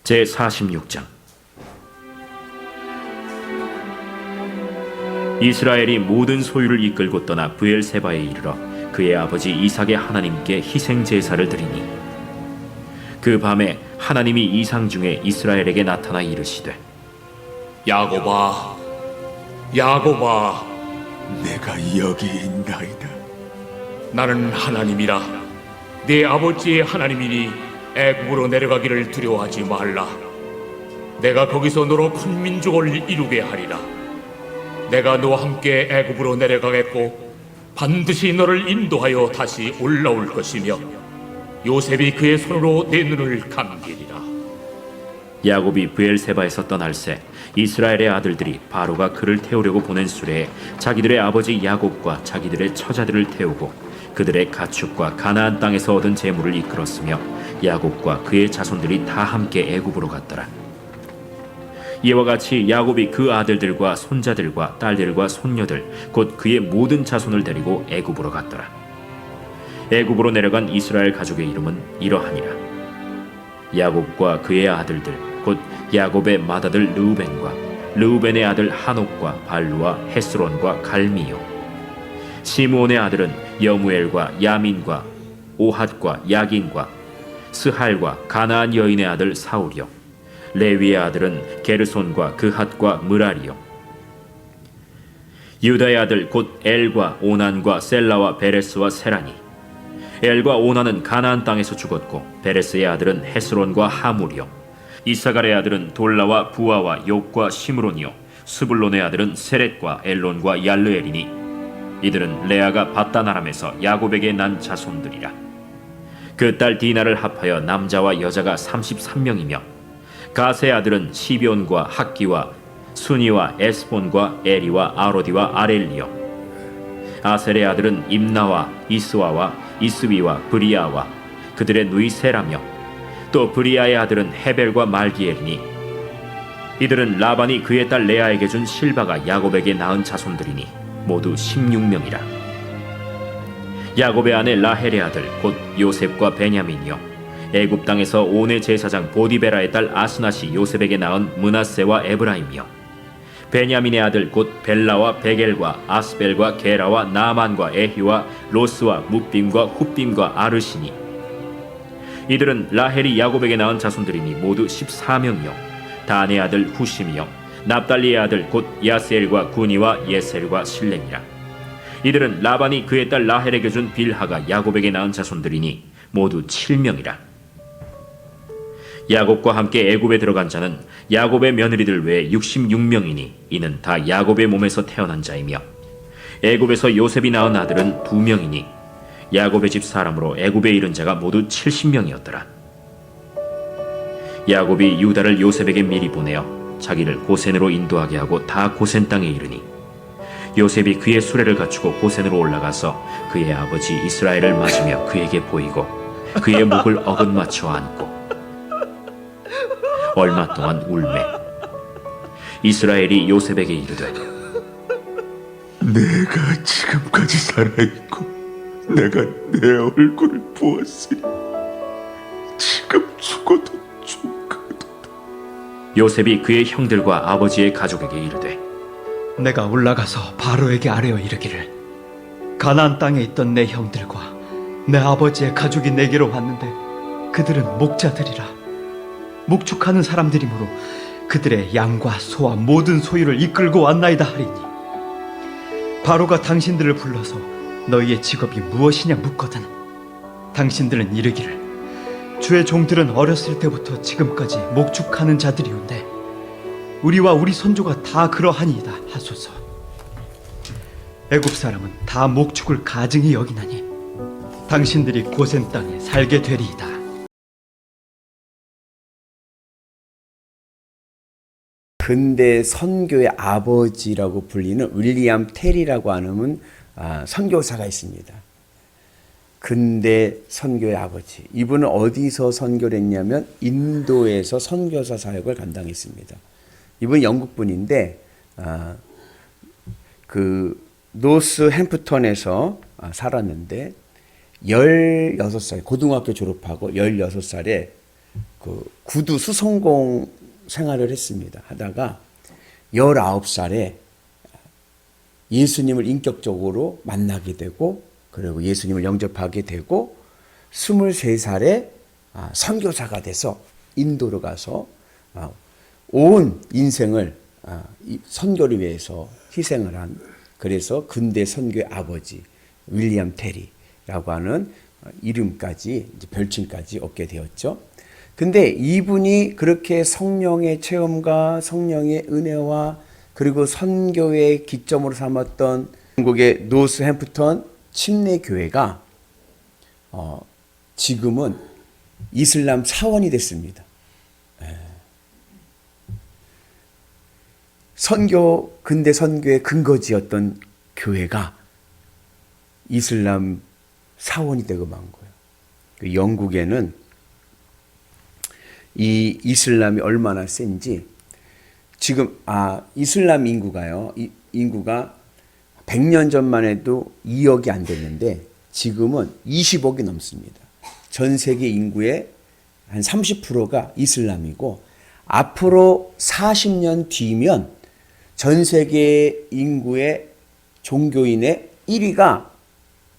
제46장. 이스라엘이 모든 소유를 이끌고 떠나 브엘세바에 이르러 그의 아버지 이삭의 하나님께 희생 제사를 드리니, 그 밤에 하나님이 이상 중에 이스라엘에게 나타나 이르시되, 야곱아, 야곱아, 내가 여기 있나이다. 나는 하나님이라. 네 아버지의 하나님이니 애굽으로 내려가기를 두려워하지 말라. 내가 거기서 너로 큰 민족을 이루게 하리라. 내가 너와 함께 애굽으로 내려가겠고 반드시 너를 인도하여 다시 올라올 것이며 요셉이 그의 손으로 내 눈을 감기리라. 야곱이 브엘세바에서 떠날새 이스라엘의 아들들이 바로가 그를 태우려고 보낸 수레에 자기들의 아버지 야곱과 자기들의 처자들을 태우고 그들의 가축과 가나안 땅에서 얻은 재물을 이끌었으며 야곱과 그의 자손들이 다 함께 애굽으로 갔더라. 이와 같이 야곱이 그 아들들과 손자들과 딸들과 손녀들 곧 그의 모든 자손을 데리고 애굽으로 갔더라. 애굽으로 내려간 이스라엘 가족의 이름은 이러하니라. 야곱과 그의 아들들 곧 야곱의 맏아들 르우벤과 르우벤의 아들 한옥과 발루와 헤스론과 갈미요. 시므온의 아들은 여무엘과 야민과 오핫과 야긴과 스할과 가나안 여인의 아들 사울이요. 레위의 아들은 게르손과 그핫과 므라리요. 유다의 아들 곧 엘과 오난과 셀라와 베레스와 세라니. 엘과 오난은 가나안 땅에서 죽었고 베레스의 아들은 헤스론과 하물이요. 이사갈의 아들은 돌라와 부아와 욕과 시므론이요. 스불론의 아들은 세렛과 엘론과 얄르엘이니 이들은 레아가 밧단 아람에서 야곱에게 난 자손들이라. 그 딸 디나를 합하여 남자와 여자가 33명이며 가세의 아들은 시비온과 학기와 순이와 에스본과 에리와 아로디와 아렐리요. 아셀의 아들은 임나와 이스와와 이스위와 브리아와 그들의 누이 세라며 또 브리아의 아들은 헤벨과 말기엘이니 이들은 라반이 그의 딸 레아에게 준 실바가 야곱에게 낳은 자손들이니 모두 16명이라. 야곱의 아내 라헬의 아들 곧 요셉과 베냐민이요. 애굽 땅에서 온의 제사장 보디베라의 딸 아스낫이 요셉에게 낳은 므낫세와 에브라임이요. 베냐민의 아들 곧 벨라와 베겔과 아스벨과 게라와 나만과 에히와 로스와 뭇빔과 훗빔과 아르시니 이들은 라헬이 야곱에게 낳은 자손들이니 모두 14명이요. 단의 아들 후심이요. 납달리의 아들 곧 야스엘과 구니와 예셀과 실렘이라. 이들은 라반이 그의 딸 라헬에게 준 빌하가 야곱에게 낳은 자손들이니 모두 7명이라. 야곱과 함께 애굽에 들어간 자는 야곱의 며느리들 외에 66명이니 이는 다 야곱의 몸에서 태어난 자이며 애굽에서 요셉이 낳은 아들은 2명이니 야곱의 집 사람으로 애굽에 이른 자가 모두 70명이었더라. 야곱이 유다를 요셉에게 미리 보내어 자기를 고센으로 인도하게 하고 다 고센 땅에 이르니 요셉이 그의 수레를 갖추고 고센으로 올라가서 그의 아버지 이스라엘을 맞으며 그에게 보이고 그의 목을 어긋맞춰 안고 얼마 동안 울매 이스라엘이 요셉에게 이르되 내가 지금까지 살아있고 내가 내 얼굴을 보았으니 지금 죽어도 좋거든. 요셉이 그의 형들과 아버지의 가족에게 이르되 내가 올라가서 바로에게 아뢰어 이르기를 가나안 땅에 있던 내 형들과 내 아버지의 가족이 내게로 왔는데 그들은 목자들이라 목축하는 사람들이므로 그들의 양과 소와 모든 소유를 이끌고 왔나이다 하리니 바로가 당신들을 불러서 너희의 직업이 무엇이냐 묻거든 당신들은 이르기를 주의 종들은 어렸을 때부터 지금까지 목축하는 자들이온데 우리와 우리 선조가 다 그러하니이다 하소서. 애굽 사람은 다 목축을 가증히 여기나니 당신들이 고센 땅에 살게 되리이다. 근대 선교의 아버지라고 불리는 윌리엄 테리라고 하는 선교사가 있습니다. 근대 선교의 아버지. 이분은 어디서 선교를 했냐면 인도에서 선교사 사역을 감당했습니다. 이분 영국분인데 그 노스햄프턴에서 살았는데 16살 고등학교 졸업하고 16살에 그 구두 수송공 생활을 했습니다. 하다가 19살에 예수님을 인격적으로 만나게 되고 그리고 예수님을 영접하게 되고 23살에 선교사가 돼서 인도로 가서 온 인생을 선교를 위해서 희생을 한, 그래서 근대 선교의 아버지 윌리엄 테리라고 하는 이름까지, 이제 별칭까지 얻게 되었죠. 근데 이분이 그렇게 성령의 체험과 성령의 은혜와 그리고 선교의 기점으로 삼았던 영국의 노스햄프턴 침례교회가 지금은 이슬람 사원이 됐습니다. 선교, 근대 선교의 근거지였던 교회가 이슬람 사원이 되고 만 거예요. 그 영국에는 이 이슬람이 얼마나 센지, 지금 이슬람 인구가요. 인구가 100년 전만 해도 2억이 안 됐는데 지금은 20억이 넘습니다. 전 세계 인구의 한 30%가 이슬람이고 앞으로 40년 뒤면 전 세계 인구의 종교인의 1위가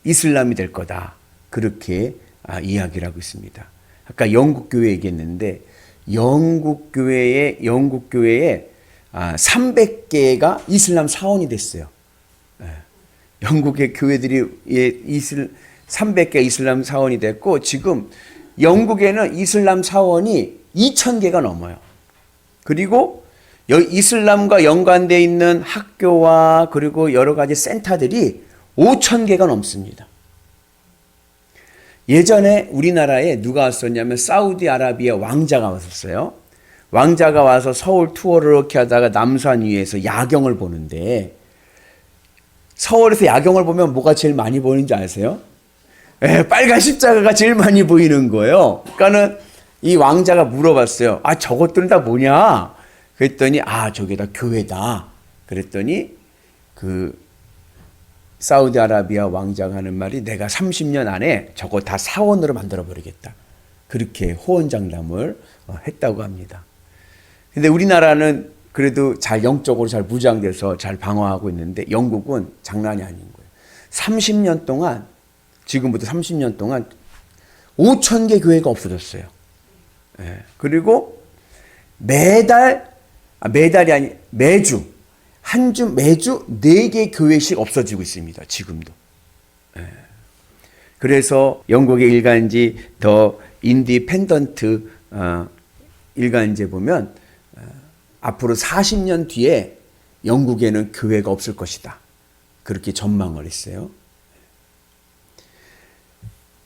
이슬람이 될 거다. 그렇게 이야기를 하고 있습니다. 아까 영국 교회 얘기했는데 영국 교회에 300개가 이슬람 사원이 됐어요. 영국의 교회들이 300개 이슬람 사원이 됐고 지금 영국에는 이슬람 사원이 2,000개가 넘어요. 그리고 이슬람과 연관되어 있는 학교와 그리고 여러 가지 센터들이 5,000개가 넘습니다. 예전에 우리나라에 누가 왔었냐면 사우디아라비아 왕자가 왔었어요. 왕자가 와서 서울 투어를 이렇게 하다가 남산 위에서 야경을 보는데, 서울에서 야경을 보면 뭐가 제일 많이 보이는지 아세요? 빨간 십자가가 제일 많이 보이는 거예요. 그러니까는 이 왕자가 물어봤어요. 저것들은 다 뭐냐? 그랬더니 저게 다 교회다. 그랬더니 그 사우디아라비아 왕자가 하는 말이, 내가 30년 안에 저거 다 사원으로 만들어 버리겠다. 그렇게 호언장담을 했다고 합니다. 근데 우리나라는 그래도 잘 영적으로 잘 무장돼서 잘 방어하고 있는데 영국은 장난이 아닌 거예요. 30년 동안, 지금부터 30년 동안 5,000개 교회가 없어졌어요. 그리고 매달, 매달이 아니 매주, 매주 4개 교회씩 없어지고 있습니다. 지금도. 그래서 영국의 일간지 더 인디펜던트 일간지에 보면 앞으로 40년 뒤에 영국에는 교회가 없을 것이다. 그렇게 전망을 했어요.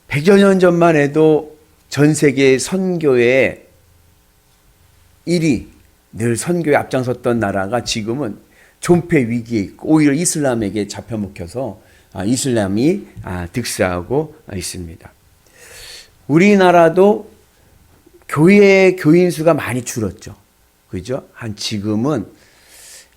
100여 년 전만 해도 전 세계 선교의 1위, 늘 선교에 앞장섰던 나라가 지금은 존폐 위기에 있고 오히려 이슬람에게 잡혀먹혀서 이슬람이 득세하고 있습니다. 우리나라도 교회 교인 수가 많이 줄었죠. 그죠? 지금은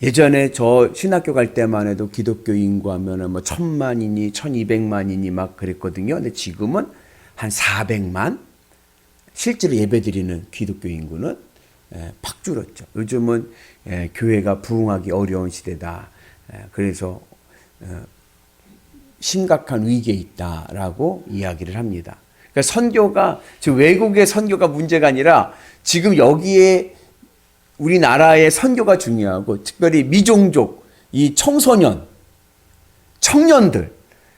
예전에 저 신학교 갈 때만 해도 기독교 인구 하면은 1,000만이니 1,200만이니 막 그랬거든요. 근데 지금은 한 400만? 실제로 예배드리는 기독교 인구는 팍 줄었죠. 요즘은 교회가 부흥하기 어려운 시대다. 그래서 심각한 위기에 있다라고 이야기를 합니다. 그러니까 선교가, 지금 외국의 선교가 문제가 아니라 지금 여기에 우리나라의 선교가 중요하고, 특별히 미종족, 이 청년들,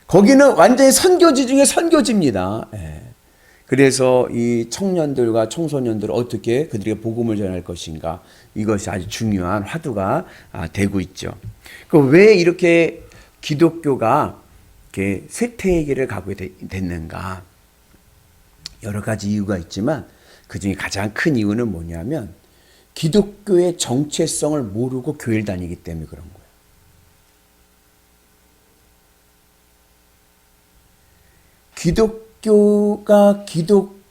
거기는 완전히 선교지 중에 선교지입니다. 그래서 이 청년들과 청소년들을 어떻게 그들에게 복음을 전할 것인가, 이것이 아주 중요한 화두가 되고 있죠. 왜 이렇게 기독교가 이렇게 쇠퇴의 길을 가게 됐는가? 여러 가지 이유가 있지만 그 중에 가장 큰 이유는 뭐냐면 기독교의 정체성을 모르고 교회를 다니기 때문에 그런 거예요. 기독교가 기독교다운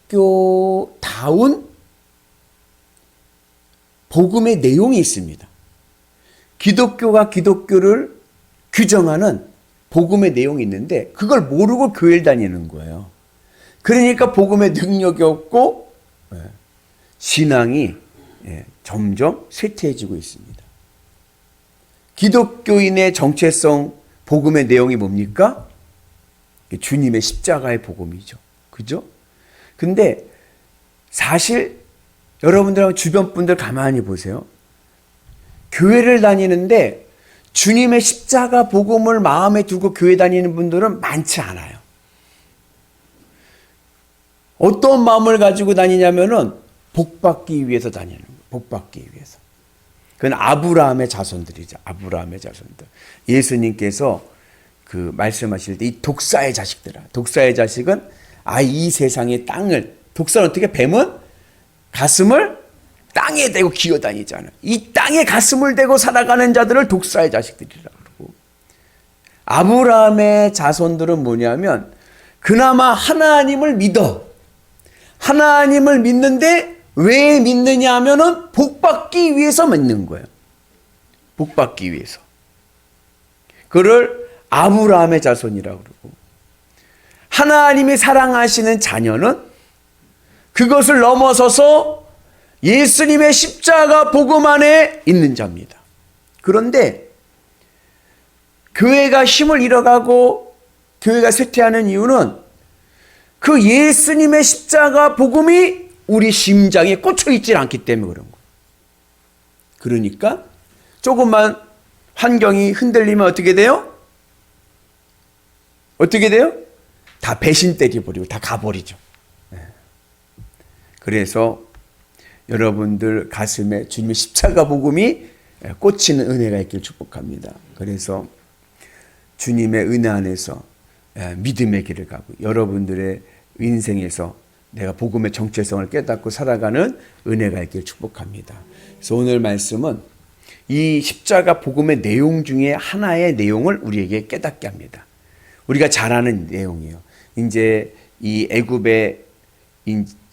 복음의 내용이 있습니다. 기독교가 기독교를 규정하는 복음의 내용이 있는데 그걸 모르고 교회를 다니는 거예요. 그러니까 복음의 능력이 없고 신앙이 점점 쇠퇴해지고 있습니다. 기독교인의 정체성 복음의 내용이 뭡니까? 주님의 십자가의 복음이죠. 그죠? 근데 사실 여러분들 주변 분들 가만히 보세요. 교회를 다니는데 주님의 십자가 복음을 마음에 두고 교회 다니는 분들은 많지 않아요. 어떤 마음을 가지고 다니냐면은 복받기 위해서 다니는 거예요. 복받기 위해서. 그건 아브라함의 자손들이죠. 아브라함의 자손들. 예수님께서 그 말씀하실 때 이 독사의 자식들아. 독사의 자식은 이 세상의 땅을, 독사는 어떻게, 뱀은 가슴을 땅에 대고 기어다니잖아요. 이 땅에 가슴을 대고 살아가는 자들을 독사의 자식들이라고 그러고, 아브라함의 자손들은 뭐냐면 그나마 하나님을 믿어. 하나님을 믿는데 왜 믿느냐 하면은 복받기 위해서 믿는 거예요. 복받기 위해서. 그를 아브라함의 자손이라고 그러고, 하나님이 사랑하시는 자녀는 그것을 넘어서서 예수님의 십자가 복음 안에 있는 자입니다. 그런데 교회가 힘을 잃어가고 교회가 쇠퇴하는 이유는 그 예수님의 십자가 복음이 우리 심장에 꽂혀 있지 않기 때문에 그런 거예요. 그러니까 조금만 환경이 흔들리면 어떻게 돼요? 어떻게 돼요? 다 배신 때려버리고 다 가버리죠. 그래서 여러분들 가슴에 주님의 십자가 복음이 꽂히는 은혜가 있길 축복합니다. 그래서 주님의 은혜 안에서 믿음의 길을 가고 여러분들의 인생에서 내가 복음의 정체성을 깨닫고 살아가는 은혜가 있길 축복합니다. 그래서 오늘 말씀은 이 십자가 복음의 내용 중에 하나의 내용을 우리에게 깨닫게 합니다. 우리가 잘 아는 내용이에요. 이제 이 애굽의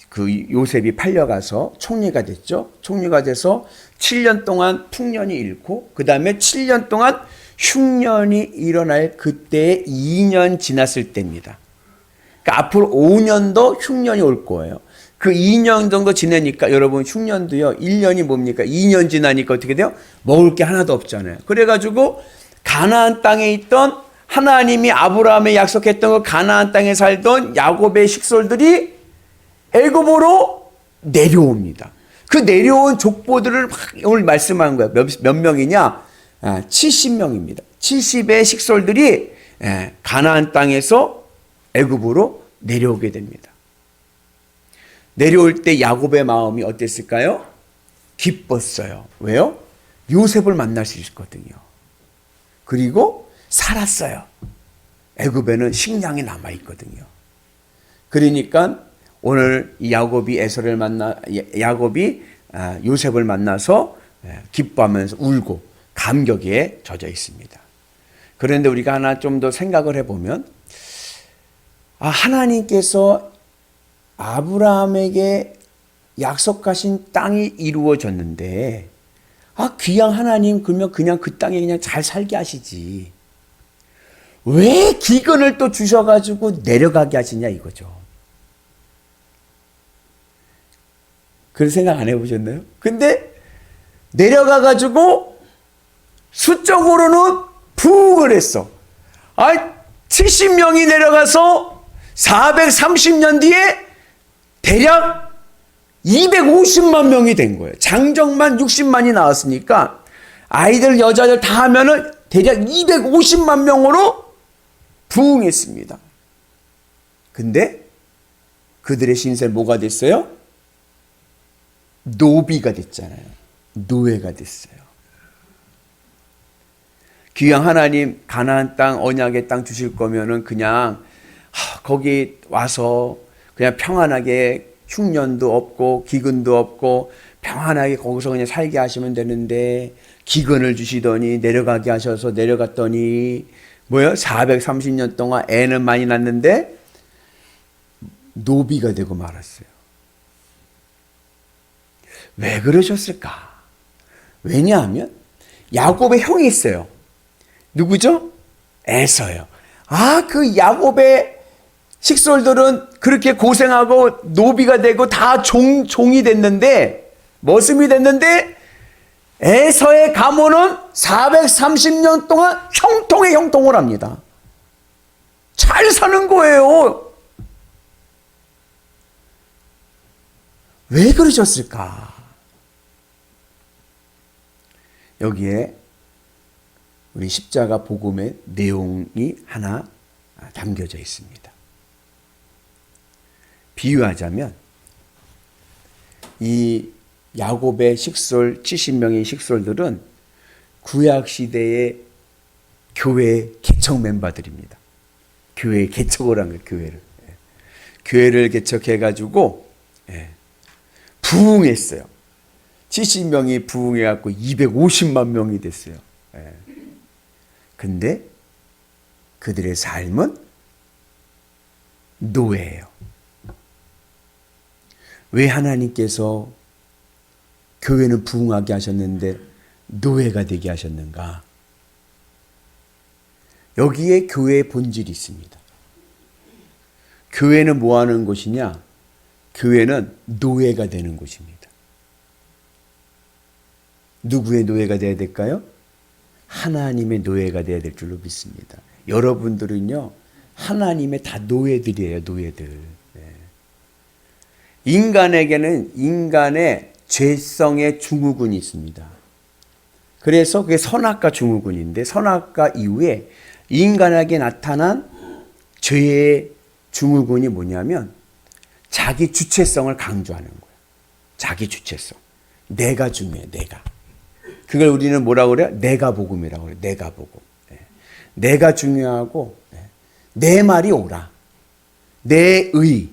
그 요셉이 팔려가서 총리가 됐죠. 총리가 돼서 7년 동안 풍년이 잃고 그 다음에 7년 동안 흉년이 일어날 그때 2년 지났을 때입니다. 그러니까 앞으로 5년도 흉년이 올 거예요. 그 2년 정도 지내니까 여러분 흉년도요. 1년이 뭡니까? 2년 지나니까 어떻게 돼요? 먹을 게 하나도 없잖아요. 그래가지고 가나안 땅에 있던 하나님이 아브라함에 약속했던 그 가나안 땅에 살던 야곱의 식솔들이 애굽으로 내려옵니다. 그 내려온 족보들을 오늘 말씀한 거예요. 몇 명이냐? 70명입니다. 70의 식솔들이 가나안 땅에서 애굽으로 내려오게 됩니다. 내려올 때 야곱의 마음이 어땠을까요? 기뻤어요. 왜요? 요셉을 만날 수 있거든요. 그리고 살았어요. 애굽에는 식량이 남아 있거든요. 그러니까 오늘 야곱이 요셉을 만나서 기뻐하면서 울고 감격에 젖어 있습니다. 그런데 우리가 하나 좀 더 생각을 해보면 하나님께서 아브라함에게 약속하신 땅이 이루어졌는데 귀한 하나님 그러면 그냥 그 땅에 그냥 잘 살게 하시지 왜 기근을 또 주셔가지고 내려가게 하시냐 이거죠. 그런 생각 안 해보셨나요? 근데 내려가가지고 수적으로는 부흥을 했어. 70명이 내려가서 430년 뒤에 대략 250만 명이 된 거예요. 장정만 60만이 나왔으니까 아이들 여자들 다 하면은 대략 250만 명으로 부흥했습니다. 근데 그들의 신세 뭐가 됐어요? 노비가 됐잖아요. 노예가 됐어요. 귀한 하나님 가나안 땅 언약의 땅 주실 거면은 그냥 거기 와서 그냥 평안하게 흉년도 없고 기근도 없고 평안하게 거기서 그냥 살게 하시면 되는데 기근을 주시더니 내려가게 하셔서 내려갔더니 뭐요? 430년 동안 애는 많이 낳는데 노비가 되고 말았어요. 왜 그러셨을까? 왜냐하면 야곱의 형이 있어요. 누구죠? 에서요. 그 야곱의 식솔들은 그렇게 고생하고 노비가 되고 다 종이 됐는데, 머슴이 됐는데, 에서의 가문은 430년 동안 형통에 형통을 합니다. 잘 사는 거예요. 왜 그러셨을까? 여기에 우리 십자가 복음의 내용이 하나 담겨져 있습니다. 비유하자면 이 야곱의 식솔 70명의 식솔들은 구약 시대의 교회 개척 멤버들입니다. 교회 개척을 한 거예요. 교회를 개척해 가지고 부흥했어요. 70명이 부흥해 갖고 250만 명이 됐어요. 근데 그들의 삶은 노예예요. 왜 하나님께서 교회는 부흥하게 하셨는데 노예가 되게 하셨는가? 여기에 교회의 본질이 있습니다. 교회는 뭐 하는 곳이냐? 교회는 노예가 되는 곳입니다. 누구의 노예가 되어야 될까요? 하나님의 노예가 되어야 될 줄로 믿습니다. 여러분들은요, 하나님의 다 노예들이에요, 노예들. 인간에게는 인간의 죄성의 증후군이 있습니다. 그래서 그게 선악과 증후군인데, 선악과 이후에 인간에게 나타난 죄의 증후군이 뭐냐면 자기 주체성을 강조하는 거예요. 자기 주체성. 내가 중요해, 내가. 그걸 우리는 뭐라고 그래요? 내가 복음이라고 그래요. 내가 복음. 내가 중요하고 내 말이 옳아. 내 의.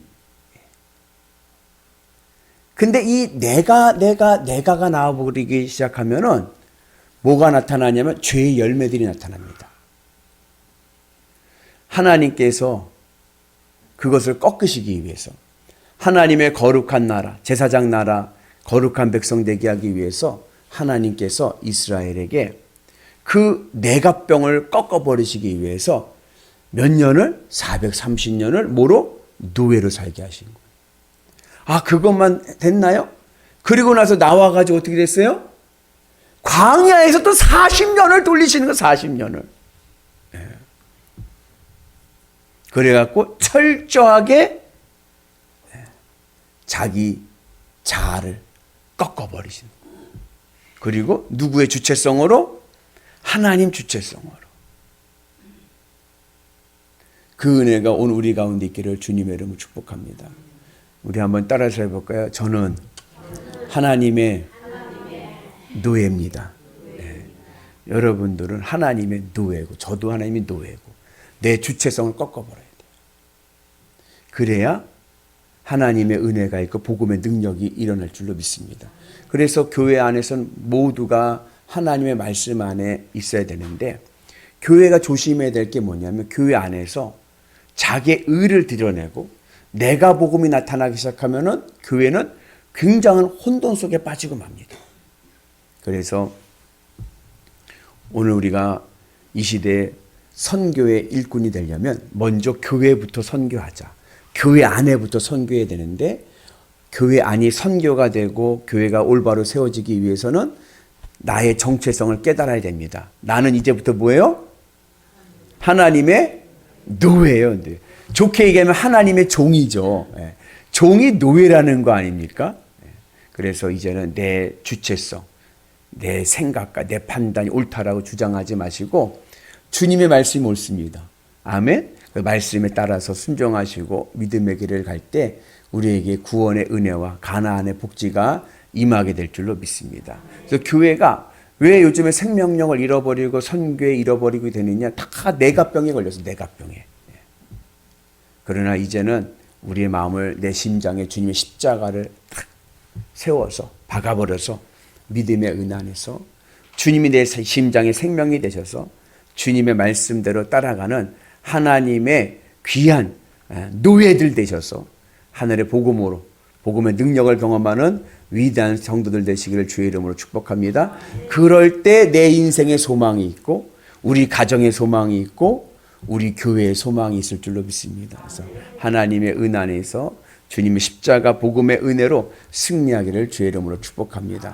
근데 이 내가가 나와버리기 시작하면은 뭐가 나타나냐면 죄의 열매들이 나타납니다. 하나님께서 그것을 꺾으시기 위해서 하나님의 거룩한 나라, 제사장 나라, 거룩한 백성 되게 하기 위해서 하나님께서 이스라엘에게 그 내가병을 꺾어버리시기 위해서 몇 년을? 430년을 뭐로? 노예로 살게 하신 거예요. 아, 그것만 됐나요? 그리고 나서 나와가지고 어떻게 됐어요? 광야에서 또 40년을 돌리시는 거예요, 40년을. 그래갖고 철저하게 자기 자아를 꺾어버리시는 거예요. 그리고 누구의 주체성으로? 하나님 주체성으로. 그 은혜가 오늘 우리 가운데 있기를 주님의 이름으로 축복합니다. 우리 한번 따라서 해볼까요? 저는 하나님의 노예입니다. 네. 여러분들은 하나님의 노예고, 저도 하나님의 노예고, 내 주체성을 꺾어버려야 돼요. 그래야 하나님의 은혜가 있고 복음의 능력이 일어날 줄로 믿습니다. 그래서 교회 안에서는 모두가 하나님의 말씀 안에 있어야 되는데, 교회가 조심해야 될 게 뭐냐면 교회 안에서 자기의 의를 드러내고 내가 복음이 나타나기 시작하면은 교회는 굉장한 혼돈 속에 빠지고 맙니다. 그래서 오늘 우리가 이 시대에 선교의 일꾼이 되려면 먼저 교회부터 선교하자. 교회 안에부터 선교해야 되는데, 교회 안이 선교가 되고 교회가 올바로 세워지기 위해서는 나의 정체성을 깨달아야 됩니다. 나는 이제부터 뭐예요? 하나님의 노예예요. 좋게 얘기하면 하나님의 종이죠. 종이 노예라는 거 아닙니까? 그래서 이제는 내 주체성, 내 생각과 내 판단이 옳다라고 주장하지 마시고 주님의 말씀이 옳습니다. 아멘. 그 말씀에 따라서 순종하시고 믿음의 길을 갈 때 우리에게 구원의 은혜와 가나안의 복지가 임하게 될 줄로 믿습니다. 그래서 교회가 왜 요즘에 생명력을 잃어버리고 선교에 잃어버리고 되느냐? 다 내가병에 걸려서 내가병에. 그러나 이제는 우리의 마음을, 내 심장에 주님의 십자가를 탁 세워서 박아버려서 믿음의 은 안에서 주님이 내 심장의 생명이 되셔서 주님의 말씀대로 따라가는 하나님의 귀한 노예들 되셔서 하늘의 복음으로, 복음의 능력을 경험하는 위대한 성도들 되시기를 주의 이름으로 축복합니다. 그럴 때 내 인생의 소망이 있고, 우리 가정의 소망이 있고, 우리 교회의 소망이 있을 줄로 믿습니다. 그래서 하나님의 은 안에서 주님의 십자가 복음의 은혜로 승리하기를 주의 이름으로 축복합니다.